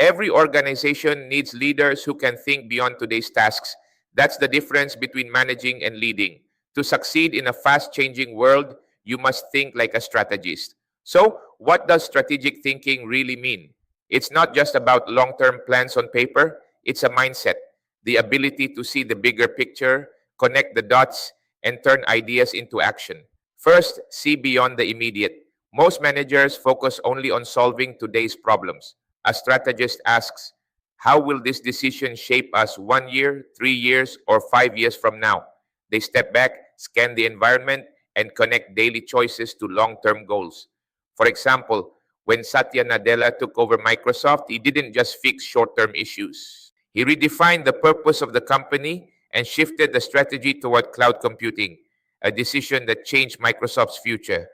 Every organization needs leaders who can think beyond today's tasks. That's the difference between managing and leading. To succeed in a fast-changing world, you must think like a strategist. So, what does strategic thinking really mean? It's not just about long-term plans on paper, it's a mindset, the ability to see the bigger picture, connect the dots, and turn ideas into action. First, see beyond the immediate. Most managers focus only on solving today's problems. A strategist asks, how will this decision shape us 1 year, 3 years, or 5 years from now? They step back, scan the environment, and connect daily choices to long term goals. For example, when Satya Nadella took over Microsoft, he didn't just fix short term issues. He redefined the purpose of the company and shifted the strategy toward cloud computing, a decision that changed Microsoft's future.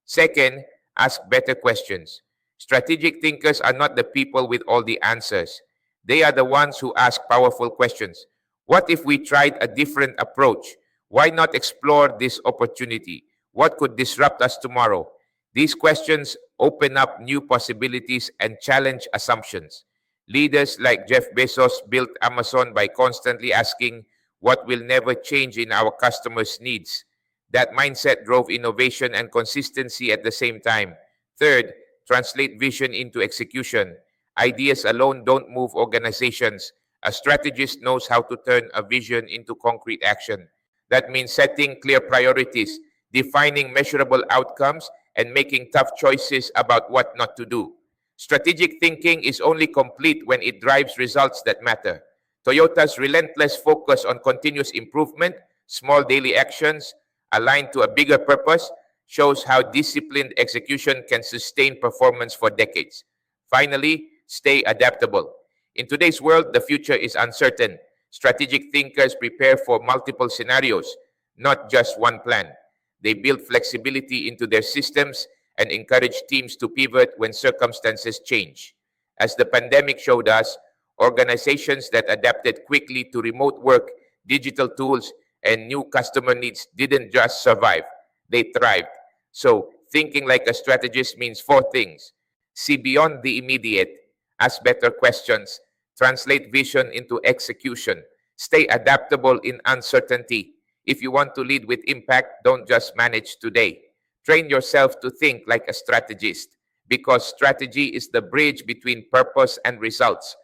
Second, ask better questions. Strategic thinkers are not the people with all the answers. They are the ones who ask powerful questions. What if we tried a different approach? Why not explore this opportunity? What could disrupt us tomorrow? These questions open up new possibilities and challenge assumptions. Leaders like Jeff Bezos built Amazon by constantly asking what will never change in our customers' needs. That mindset drove innovation and consistency at the same time. Third, translate vision into execution. Ideas alone don't move organizations. A strategist knows how to turn a vision into concrete action. That means setting clear priorities, defining measurable outcomes, and making tough choices about what not to do. Strategic thinking is only complete when it drives results that matter. Toyota's relentless focus on continuous improvement, small daily actions, aligned to a bigger purpose, shows how disciplined execution can sustain performance for decades. Finally, stay adaptable. In today's world, the future is uncertain. Strategic thinkers prepare for multiple scenarios, not just one plan. They build flexibility into their systems and encourage teams to pivot when circumstances change. As the pandemic showed us, organizations that adapted quickly to remote work, digital tools, and new customer needs didn't just survive, they thrived. So, thinking like a strategist means four things: see beyond the immediate, ask better questions, translate vision into execution, stay adaptable in uncertainty. If you want to lead with impact, don't just manage today. Train yourself to think like a strategist, because strategy is the bridge between purpose and results.